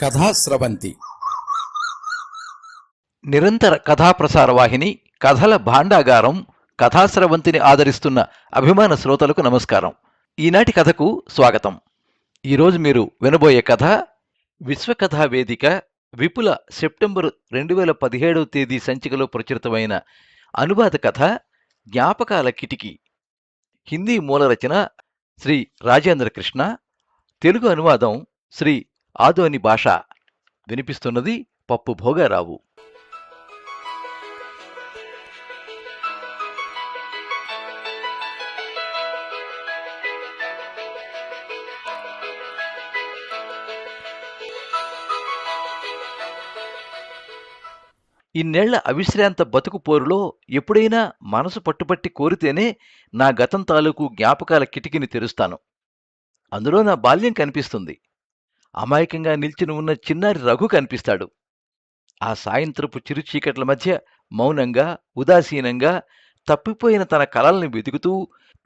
కథాస్రవంతి నిరంతర కథాప్రసార వాహిని కథల భాండాగారం కథాస్రవంతిని ఆదరిస్తున్న అభిమాన శ్రోతలకు నమస్కారం. ఈనాటి కథకు స్వాగతం. ఈరోజు మీరు వినబోయే కథ విశ్వకథా వేదిక విపుల సెప్టెంబరు 2017 తేదీ సంచికలో ప్రచురితమైన అనువాద కథ జ్ఞాపకాల కిటికీ. హిందీ మూల రచన శ్రీ రాజేంద్ర కృష్ణ, తెలుగు అనువాదం శ్రీ ఆదోని భాష. వినిపిస్తున్నది పప్పు భోగారావు. ఇన్నేళ్ల అవిశ్రాంత బతుకు పోరులో ఎప్పుడైనా మనసు పట్టుపట్టి కోరితేనే నా గతం తాలూకు జ్ఞాపకాల కిటికీని తెరుస్తాను. అందులో నా బాల్యం కనిపిస్తుంది. అమాయకంగా నిల్చుని ఉన్న చిన్నారి రఘు కనిపిస్తాడు. ఆ సాయంత్రపు చిరుచీకట్ల మధ్య మౌనంగా, ఉదాసీనంగా తప్పిపోయిన తన కలల్ని వెతుకుతూ,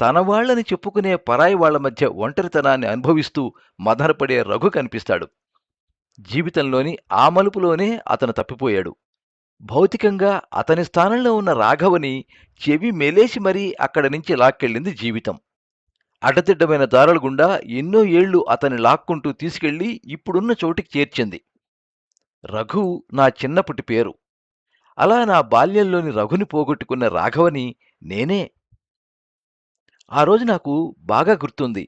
తన వాళ్లని చెప్పుకునే పరాయి వాళ్ల మధ్య ఒంటరితనాన్ని అనుభవిస్తూ మదనపడే రఘు కనిపిస్తాడు. జీవితంలోని ఆ మలుపులోనే అతను తప్పిపోయాడు. భౌతికంగా అతని స్థానంలో ఉన్న రాఘవని చెవి మెలేసి మరీ అక్కడి నుంచి లాక్కెళ్ళింది జీవితం. అడ్డదిడ్డమైన దారుల గుండా ఎన్నో ఏళ్లు అతన్ని లాక్కుంటూ తీసుకెళ్లి ఇప్పుడున్న చోటికి చేర్చింది. రఘు నా చిన్నప్పటి పేరు. అలా నా బాల్యంలోని రఘుని పోగొట్టుకున్న రాఘవని నేనే. ఆ రోజు నాకు బాగా గుర్తుంది.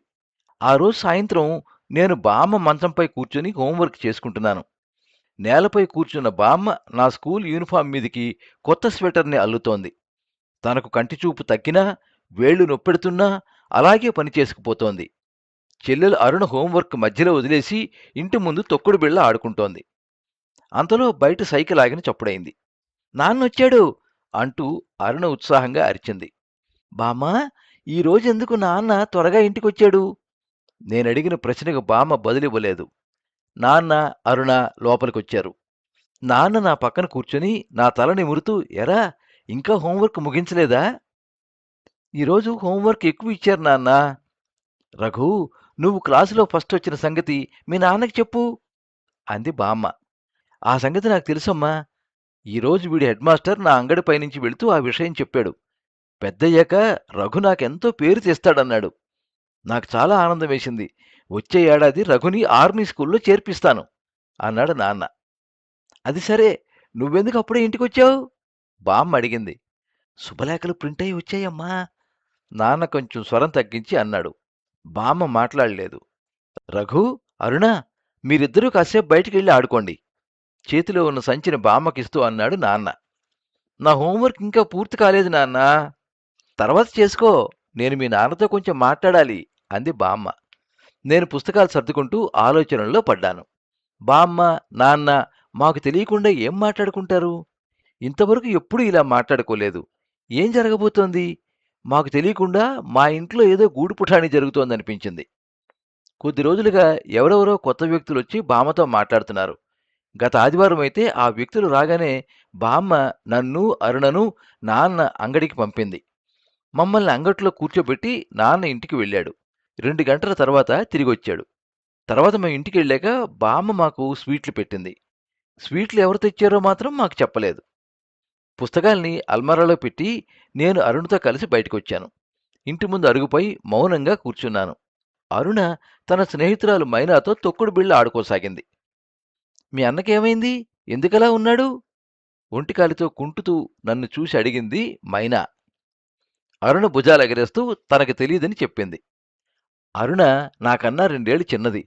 ఆ రోజు సాయంత్రం నేను బామ్మ మంచంపై కూర్చొని హోంవర్క్ చేసుకుంటున్నాను. నేలపై కూర్చున్న బామ్మ నా స్కూల్ యూనిఫామ్ మీదికి కొత్త స్వెటర్ని అల్లుతోంది. తనకు కంటిచూపు తగ్గినా, వేళ్లు నొప్పెడుతున్నా అలాగే పనిచేసుకుపోతోంది. చెల్లెలు అరుణ హోంవర్క్ మధ్యలో వదిలేసి ఇంటి ముందు తొక్కుడు బిళ్ళ ఆడుకుంటోంది. అంతలో బయట సైకిల్ ఆగిన చప్పుడైంది. నాన్నొచ్చాడు అంటూ అరుణ ఉత్సాహంగా అరిచింది. బామ్మా, ఈరోజెందుకు నాన్న త్వరగా ఇంటికొచ్చాడు? నేనడిగిన ప్రశ్నకు బామ్మ బదులివ్వలేదు. నాన్న, అరుణ లోపలికొచ్చారు. నాన్న నా పక్కన కూర్చొని నా తల నిమురుతూ, ఎరా ఇంకా హోంవర్క్ ముగించలేదా? ఈరోజు హోంవర్క్ ఎక్కువ ఇచ్చారు నాన్న. రఘు, నువ్వు క్లాసులో ఫస్ట్ వచ్చిన సంగతి మీ నాన్నకి చెప్పు అంది బామ్మ. ఆ సంగతి నాకు తెలుసమ్మా. ఈరోజు వీడి హెడ్ మాస్టర్ నా అంగడి పైనుంచి వెళుతూ ఆ విషయం చెప్పాడు. పెద్దయ్యాక రఘు నాకెంతో పేరు తెస్తాడన్నాడు. నాకు చాలా ఆనందం వేసింది. వచ్చే ఏడాది రఘుని ఆర్మీ స్కూల్లో చేర్పిస్తాను అన్నాడు నాన్న. అది సరే, నువ్వెందుకు అప్పుడే ఇంటికొచ్చావు? బామ్మ అడిగింది. శుభలేఖలు ప్రింట్ అయి వచ్చాయమ్మా. నాన్న కొంచెం స్వరం తగ్గించి అన్నాడు. బామ్మ మాట్లాడలేదు. రఘు, అరుణ, మీరిద్దరూ కాసేపు బయటికెళ్ళి ఆడుకోండి. చేతిలో ఉన్న సంచిని బామ్మకిస్తూ అన్నాడు నాన్న. నా హోంవర్క్ ఇంకా పూర్తి కాలేదు నాన్న. తర్వాత చేసుకో, నేను మీ నాన్నతో కొంచెం మాట్లాడాలి అంది బామ్మ. నేను పుస్తకాలు సర్దుకుంటూ ఆలోచనల్లో పడ్డాను. బామ్మ, నాన్న మాకు తెలియకుండా ఏం మాట్లాడుకుంటారు? ఇంతవరకు ఎప్పుడూ ఇలా మాట్లాడుకోలేదు. ఏం జరగబోతోంది? మాకు తెలియకుండా మా ఇంట్లో ఏదో గూడుపుఠాణి జరుగుతోందనిపించింది. కొద్ది రోజులుగా ఎవరెవరో కొత్త వ్యక్తులొచ్చి బామ్మతో మాట్లాడుతున్నారు. గత ఆదివారం అయితే ఆ వ్యక్తులు రాగానే బామ్మ నన్ను, అరుణను నాన్న అంగడికి పంపింది. మమ్మల్ని అంగట్లో కూర్చోబెట్టి నాన్న ఇంటికి వెళ్ళాడు. 2 గంటల తర్వాత తిరిగొచ్చాడు. తర్వాత మేము ఇంటికెళ్ళాక బామ్మ మాకు స్వీట్లు పెట్టింది. స్వీట్లు ఎవరు తెచ్చారో మాత్రం మాకు చెప్పలేదు. పుస్తకాల్ని అల్మారాలో పెట్టి నేను అరుణ్తో కలిసి బయటకొచ్చాను. ఇంటి ముందు అరుగుపై మౌనంగా కూర్చున్నాను. అరుణ తన స్నేహితురాలు మైనాతో తొక్కుడు బిళ్ళ ఆడుకోసాగింది. మీ అన్నకేమైంది? ఎందుకలా ఉన్నాడు? ఒంటికాలితో కుంటుతూ నన్ను చూసి అడిగింది మైనా. అరుణ భుజాలెగరేస్తూ తనకు తెలియదని చెప్పింది. అరుణ నాకన్నా 2 ఏళ్లు చిన్నది.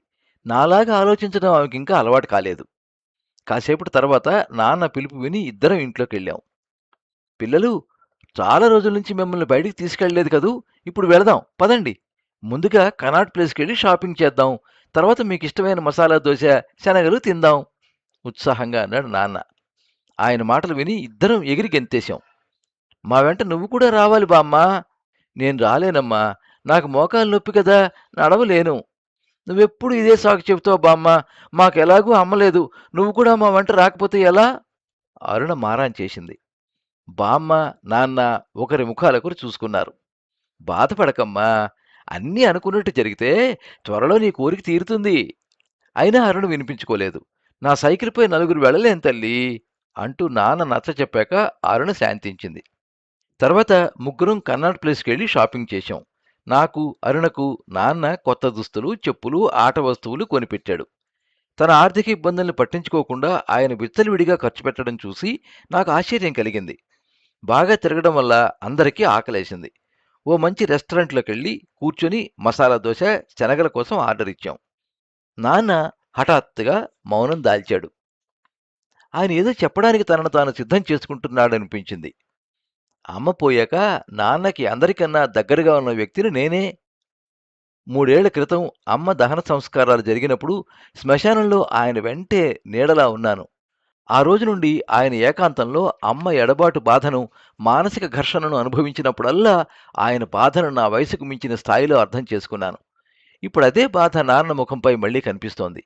నాలాగా ఆలోచించడం ఆమెకింకా అలవాటు కాలేదు. కాసేపటి తర్వాత నాన్న పిలుపు విని ఇద్దరం ఇంట్లోకెళ్ళాం. పిల్లలు, చాలా రోజుల నుంచి మిమ్మల్ని బయటికి తీసుకెళ్లలేదు కదూ, ఇప్పుడు వెళదాం పదండి. ముందుగా కనాట్ ప్లేస్కెళ్ళి షాపింగ్ చేద్దాం. తర్వాత మీకిష్టమైన మసాలా దోశ, శనగలు తిందాం ఉత్సాహంగా అన్నాడు నాన్న. ఆయన మాటలు విని ఇద్దరం ఎగిరి గెంతేశాం. మా వెంట నువ్వు కూడా రావాలి బామ్మా. నేను రాలేనమ్మా, నాకు మోకాలు నొప్పి కదా, నడవలేను. నువ్వెప్పుడు ఇదే సాకు చెబుతావు బామ్మ. మాకెలాగూ అమ్మలేదు, నువ్వు కూడా మా వెంట రాకపోతే ఎలా? అరుణ మారాన్ చేసింది. బామ్మ, నాన్న ఒకరి ముఖాలొకరు చూసుకున్నారు. బాధపడకమ్మా, అన్నీ అనుకున్నట్టు జరిగితే త్వరలో నీ కోరిక తీరుతుంది. అయినా అరుణ వినిపించుకోలేదు. నా సైకిల్పై నలుగురు వెళ్ళలేం తల్లి అంటూ నాన్న నచ్చ చెప్పాక అరుణ శాంతించింది. తర్వాత ముగ్గురం కన్నాట్ ప్లేస్కి వెళ్ళి షాపింగ్ చేశాం. నాకు, అరుణకు నాన్న కొత్త దుస్తులు, చెప్పులు, ఆట వస్తువులు కొనిపెట్టాడు. తన ఆర్థిక ఇబ్బందుల్ని పట్టించుకోకుండా ఆయన విచ్చలవిడిగా ఖర్చు పెట్టడం చూసి నాకు ఆశ్చర్యం కలిగింది. బాగా తిరగడం వల్ల అందరికీ ఆకలేసింది. ఓ మంచి రెస్టారెంట్లోకెళ్ళి కూర్చొని మసాలా దోశ, శనగల కోసం ఆర్డర్ ఇచ్చాం. నాన్న హఠాత్తుగా మౌనం దాల్చాడు. ఆయన ఏదో చెప్పడానికి తనను తాను సిద్ధం చేసుకుంటున్నాడనిపించింది. అమ్మ పోయాక నాన్నకి అందరికన్నా దగ్గరగా ఉన్న వ్యక్తిని నేనే. 3 ఏళ్ల క్రితం అమ్మ దహన సంస్కారాలు జరిగినప్పుడు శ్మశానంలో ఆయన వెంటే నీడలా ఉన్నాను. ఆ రోజు నుండి ఆయన ఏకాంతంలో అమ్మ ఎడబాటు బాధను, మానసిక ఘర్షణను అనుభవించినప్పుడల్లా ఆయన బాధను నా వయసుకు మించిన స్థాయిలో అర్థం చేసుకున్నాను. ఇప్పుడదే బాధ నాన్న ముఖంపై మళ్లీ కనిపిస్తోంది.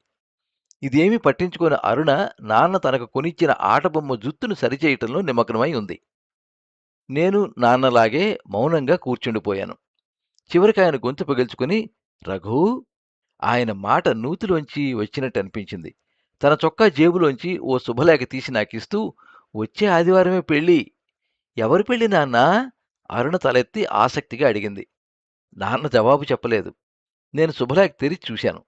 ఇదేమీ పట్టించుకోని అరుణ నాన్న తనకు కొనిచ్చిన ఆటబొమ్మ జుత్తును సరిచేయటంలో నిమగ్నమై ఉంది. నేను నాన్నలాగే మౌనంగా కూర్చుండిపోయాను. చివరికి ఆయన గొంతు పగిల్చుకుని, రఘూ, ఆయన మాట నూతిలోంచి వచ్చినట్టు అనిపించింది. తన చొక్కా జేబులోంచి ఓ శుభలేఖ తీసి నాకిస్తూ, వచ్చే ఆదివారమే పెళ్ళి. ఎవరి పెళ్ళి నాన్నా? అరుణ తలెత్తి ఆసక్తిగా అడిగింది. నాన్న జవాబు చెప్పలేదు. నేను శుభలేఖ తెరిచి చూశాను.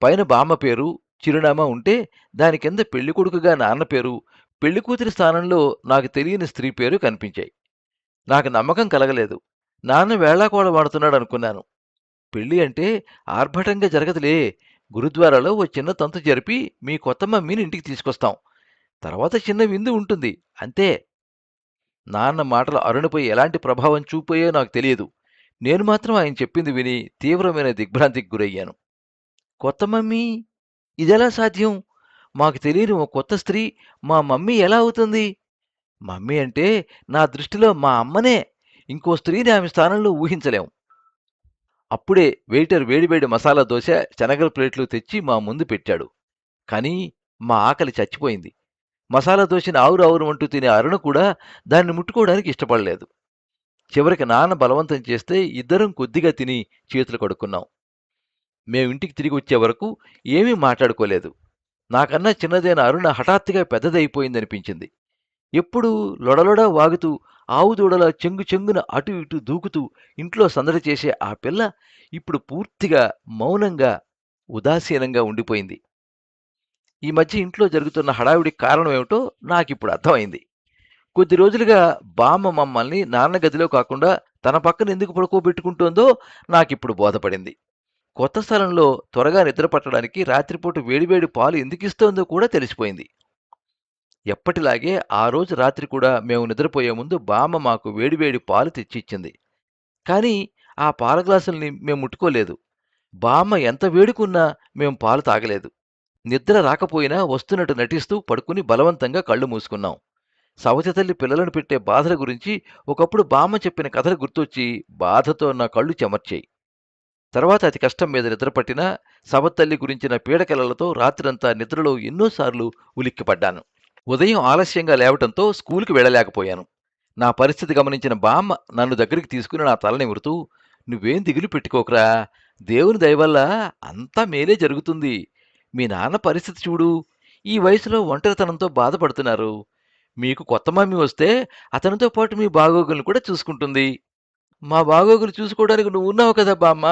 పైన బామ్మ పేరు, చిరునామా ఉంటే దాని కింద పెళ్ళికొడుకుగా నాన్న పేరు, పెళ్ళికూతురి స్థానంలో నాకు తెలియని స్త్రీ పేరు కనిపించాయి. నాకు నమ్మకం కలగలేదు. నాన్న వేళాకోళ వాడుతున్నాడనుకున్నాను. పెళ్ళి అంటే ఆర్భటంగా జరగదులే. గురుద్వారాలో ఓ చిన్న తంతు జరిపి మీ కొత్త మమ్మీని ఇంటికి తీసుకొస్తాం. తర్వాత చిన్న విందు ఉంటుంది. అంతే. నాన్న మాటలు అరుణపై ఎలాంటి ప్రభావం చూపాయో నాకు తెలియదు. నేను మాత్రం ఆయన చెప్పింది విని తీవ్రమైన దిగ్భ్రాంతికి గురయ్యాను. కొత్త మమ్మీ? ఇదెలా సాధ్యం? మాకు తెలియని ఓ కొత్త స్త్రీ మా మమ్మీ ఎలా అవుతుంది? మమ్మీ అంటే నా దృష్టిలో మా అమ్మనే. ఇంకో స్త్రీని ఆమె స్థానంలో ఊహించలేం. అప్పుడే వెయిటర్ వేడివేడి మసాలా దోశ, శనగల ప్లేట్లు తెచ్చి మా ముందు పెట్టాడు. కానీ మా ఆకలి చచ్చిపోయింది. మసాలా దోశని ఆవురావురమంటూ తినే అరుణ కూడా దాన్ని ముట్టుకోవడానికి ఇష్టపడలేదు. చివరికి నాన్న బలవంతం చేస్తే ఇద్దరం కొద్దిగా తిని చేతులు కడుక్కున్నాం. మేమింటికి తిరిగి వచ్చే వరకు ఏమీ మాట్లాడుకోలేదు. నాకన్నా చిన్నదైన అరుణ హఠాత్తుగా పెద్దదైపోయిందనిపించింది. ఎప్పుడూ లొడలొడా వాగుతూ, ఆవు దూడలా చెంగు చెంగున అటు ఇటు దూకుతూ ఇంట్లో సందడి చేసే ఆ పిల్ల ఇప్పుడు పూర్తిగా మౌనంగా, ఉదాసీనంగా ఉండిపోయింది. ఈ మధ్య ఇంట్లో జరుగుతున్న హడావిడికి కారణమేమిటో నాకిప్పుడు అర్థమైంది. కొద్ది రోజులుగా బామ్మ మమ్మల్ని నాన్న గదిలో కాకుండా తన పక్కన ఎందుకు పడుకోబెట్టుకుంటోందో నాకిప్పుడు బోధపడింది. కొత్త స్థలంలో త్వరగా నిద్ర పట్టడానికి రాత్రిపూట వేడివేడి పాలు ఎందుకిస్తోందో కూడా తెలిసిపోయింది. ఎప్పటిలాగే ఆ రోజు రాత్రి కూడా మేము నిద్రపోయే ముందు బామ్మ మాకు వేడివేడి పాలు తెచ్చిచ్చింది. కానీ ఆ పాల గ్లాసుల్ని మేం ముట్టుకోలేదు. బామ్మ ఎంత వేడుకున్నా మేం పాలు తాగలేదు. నిద్ర రాకపోయినా వస్తున్నట్టు నటిస్తూ పడుకుని బలవంతంగా కళ్ళు మూసుకున్నాం. సవతి తల్లి పిల్లలను పెట్టే బాధల గురించి ఒకప్పుడు బామ్మ చెప్పిన కథలు గుర్తొచ్చి బాధతో నా కళ్ళు చెమర్చాయి. తర్వాత అతి కష్టం మీద నిద్రపట్టినా సవత్తల్లి గురించిన పీడకలలతో రాత్రంతా నిద్రలో ఎన్నోసార్లు ఉలిక్కిపడ్డాను. ఉదయం ఆలస్యంగా లేవటంతో స్కూలుకి వెళ్ళలేకపోయాను. నా పరిస్థితి గమనించిన బామ్మ నన్ను దగ్గరికి తీసుకుని నా తల నిమురుతూ, నువ్వేం దిగులు పెట్టుకోకురా, దేవుని దయవల్ల అంతా మేలే జరుగుతుంది. మీ నాన్న పరిస్థితి చూడు, ఈ వయసులో ఒంటరితనంతో బాధపడుతున్నారు. మీకు కొత్త మమ్మీ వస్తే అతనితో పాటు మీ బాగోగులను కూడా చూసుకుంటుంది. మా బాగోగులు చూసుకోవడానికి నువ్వున్నావు కదా బామ్మ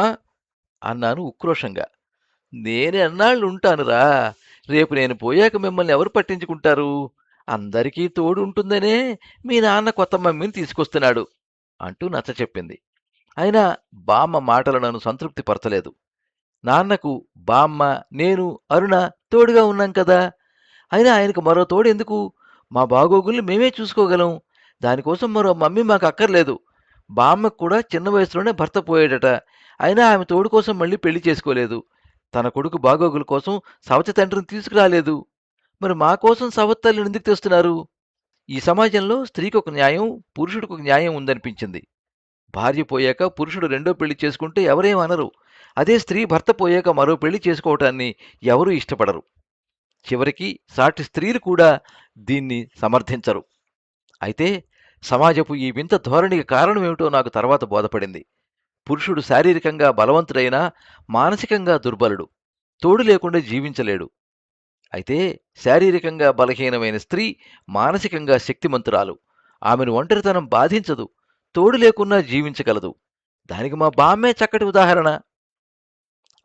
అన్నాను ఉక్రోషంగా. నేనెన్నాళ్ళుంటానురా, రేపు నేను పోయాక మిమ్మల్ని ఎవరు పట్టించుకుంటారు? అందరికీ తోడు ఉంటుందనే మీ నాన్న కొత్త మమ్మీని తీసుకొస్తున్నాడు అంటూ నచ్చచెప్పింది. అయినా బామ్మ మాటలు నన్ను సంతృప్తి పరచలేదు. నాన్నకు బామ్మ, నేను, అరుణ తోడుగా ఉన్నాం కదా. అయినా ఆయనకు మరో తోడెందుకు? మా బాగోగుల్ని మేమే చూసుకోగలం. దానికోసం మరో మమ్మీ మాకు అక్కర్లేదు. బామ్మకు కూడా చిన్న వయసులోనే భర్త పోయాడట. అయినా ఆమె తోడు కోసం మళ్ళీ పెళ్లి చేసుకోలేదు. తన కొడుకు బాగోగుల కోసం సవతి తండ్రిని తీసుకురాలేదు. మరి మా కోసం సవత్తల్లిని ఎందుకు తెస్తున్నారు? ఈ సమాజంలో స్త్రీకి ఒక న్యాయం, పురుషుడికి ఒక న్యాయం ఉందనిపించింది. భార్య పోయాక పురుషుడు రెండో పెళ్లి చేసుకుంటే ఎవరేం అనరు. అదే స్త్రీ భర్త పోయాక మరో పెళ్లి చేసుకోవటాన్ని ఎవరూ ఇష్టపడరు. చివరికి సాటి స్త్రీలు కూడా దీన్ని సమర్థించరు. అయితే సమాజపు ఈ వింత ధోరణికి కారణమేమిటో నాకు తర్వాత బోధపడింది. పురుషుడు శారీరకంగా బలవంతుడైనా మానసికంగా దుర్బలుడు. తోడు లేకుండా జీవించలేడు. అయితే శారీరకంగా బలహీనమైన స్త్రీ మానసికంగా శక్తిమంతురాలు. ఆమెను ఒంటరితనం బాధించదు. తోడు లేకున్నా జీవించగలదు. దానికి మా బామ్మే చక్కటి ఉదాహరణ.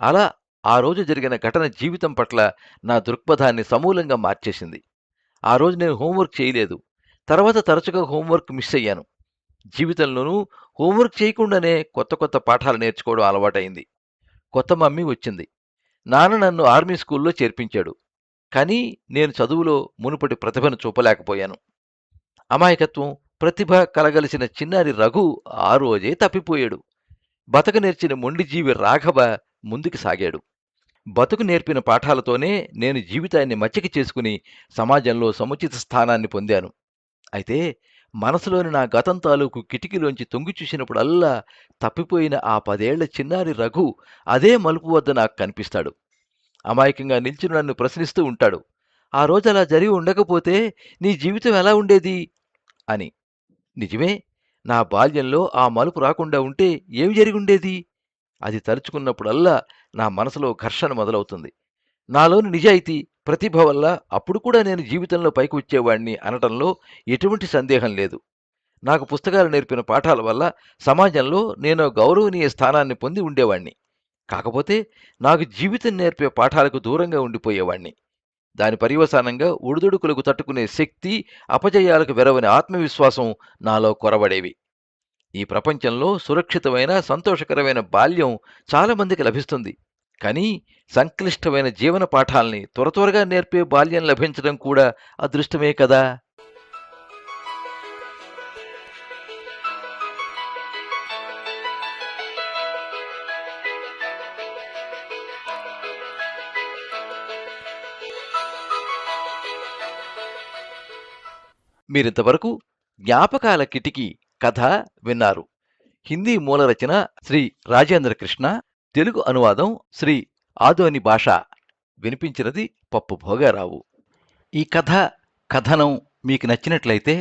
అలా ఆ రోజు జరిగిన ఘటన జీవితం పట్ల నా దృక్పథాన్ని సమూలంగా మార్చేసింది. ఆ రోజు నేను హోంవర్క్ చేయలేదు. తర్వాత తరచుగా హోంవర్క్ మిస్ అయ్యాను. జీవితంలోనూ హోంవర్క్ చేయకుండానే కొత్త కొత్త పాఠాలు నేర్చుకోవడం అలవాటైంది. కొత్త మమ్మీ వచ్చింది. నాన్న నన్ను ఆర్మీ స్కూల్లో చేర్పించాడు. కానీ నేను చదువులో మునుపటి ప్రతిభను చూపలేకపోయాను. అమాయకత్వం, ప్రతిభ కలగలిసిన చిన్నారి రఘు ఆ రోజే తప్పిపోయాడు. బతక నేర్చిన మొండిజీవి రాఘవ ముందుకు సాగాడు. బతుకు నేర్పిన పాఠాలతోనే నేను జీవితాన్ని మచ్చిక చేసుకుని సమాజంలో సముచిత స్థానాన్ని పొందాను. అయితే మనసులోని నా గతం తాలూకు కిటికీలోంచి తొంగి చూసినప్పుడల్లా తప్పిపోయిన ఆ 10 ఏళ్ల చిన్నారి రఘు అదే మలుపు వద్ద నాకు కనిపిస్తాడు. అమాయకంగా నిల్చుని నన్ను ప్రశ్నిస్తూ ఉంటాడు. ఆ రోజు అలా జరిగి ఉండకపోతే నీ జీవితం ఎలా ఉండేది అని. నిజమే, నా బాల్యంలో ఆ మలుపు రాకుండా ఉంటే ఏమి జరిగుండేది? అది తలుచుకున్నప్పుడల్లా నా మనసులో ఘర్షణ మొదలవుతుంది. నాలోని నిజాయితీ, ప్రతిభ వల్ల అప్పుడు కూడా నేను జీవితంలో పైకి వచ్చేవాణ్ణి అనటంలో ఎటువంటి సందేహం లేదు. నాకు పుస్తకాలు నేర్పిన పాఠాల వల్ల సమాజంలో నేను గౌరవనీయ స్థానాన్ని పొంది ఉండేవాణ్ణి. కాకపోతే నాకు జీవితం నేర్పే పాఠాలకు దూరంగా ఉండిపోయేవాణ్ణి. దాని పర్యవసానంగా ఒడిదుడుకులకు తట్టుకునే శక్తి, అపజయాలకు వెరవని ఆత్మవిశ్వాసం నాలో కొరవడేవి. ఈ ప్రపంచంలో సురక్షితమైన, సంతోషకరమైన బాల్యం చాలామందికి లభిస్తుంది. కానీ సంక్లిష్టమైన జీవన పాఠాల్ని త్వరగా నేర్పే బాల్యం లభించడం కూడా అదృష్టమే కదా. మీరింతవరకు జ్ఞాపకాల కిటికీ కథ విన్నారు. హిందీ మూల రచన శ్రీ రాజేంద్ర కృష్ణ, తెలుగు అనువాదం శ్రీ ఆదోని భాష. వినిపించినది పప్పు భోగారావు. ఈ కథనం మీకు నచ్చినట్లయితే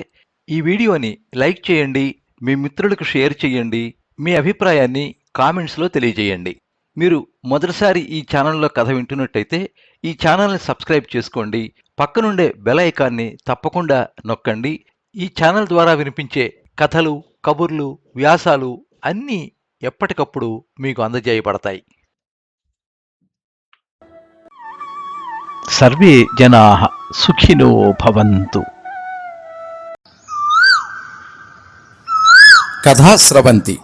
ఈ వీడియోని లైక్ చేయండి, మీ మిత్రులకు షేర్ చేయండి, మీ అభిప్రాయాన్ని కామెంట్స్లో తెలియజేయండి. మీరు మొదటిసారి ఈ ఛానల్లో కథ వింటున్నట్టయితే ఈ ఛానల్ని సబ్స్క్రైబ్ చేసుకోండి. పక్కనుండే బెల్ ఐకాన్ని తప్పకుండా నొక్కండి. ఈ ఛానల్ ద్వారా వినిపించే కథలు, కబుర్లు, వ్యాసాలు అన్నీ ఎప్పటికప్పుడు మీకు అందజేయబడతాయి. సర్వే జనాః సుఖినో భవంతు. కథా స్రవంతి